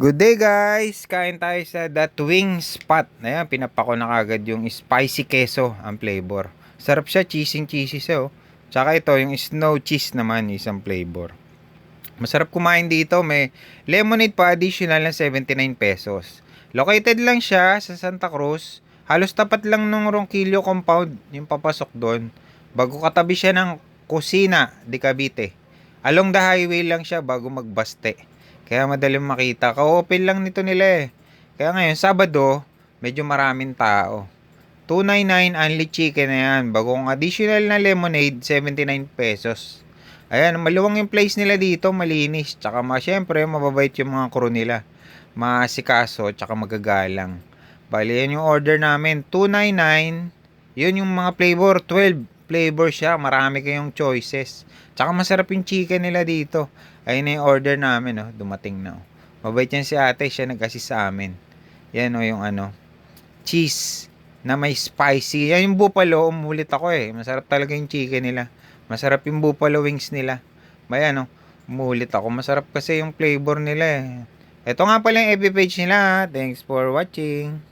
Good day guys! Kain tayo sa That Wing Spot. Ayan, pinapako na kagad yung spicy queso ang flavor. Sarap siya, cheesy siya oh. Tsaka ito, yung snow cheese naman, isang flavor. Masarap kumain dito, may lemonade pa additional na 79 pesos. Located lang siya sa Santa Cruz. Halos tapat lang nung Ronquillo compound, yung papasok doon. Bago katabi siya ng Kusina de Cavite. Along the highway lang siya bago magbaste. Kaya madaling makita. Ka-open lang nito nila eh. Kaya ngayon, Sabado, medyo maraming tao. 299 only chicken na yan. Bagong additional na lemonade, 79 pesos. Ayan, maluwang yung place nila dito, malinis. Tsaka syempre, mababait yung mga crew nila. Masikaso, tsaka magagalang. Bali, yan yung order namin. 299. Yun yung mga flavor. 12 flavor siya. Marami kayong choices. Tsaka masarap yung chicken nila dito. Ayun na yung order namin, oh. Dumating na, oh. Mabait yan si ate. Siya nag-assist sa amin. Yan, oh, yung cheese na may spicy. Yan yung buffalo. Umulit ako eh. Masarap talaga yung chicken nila. Masarap yung buffalo wings nila. Bayan, oh. Umulit ako. Masarap kasi yung flavor nila eh. Ito nga pala yung FB page nila. Thanks for watching.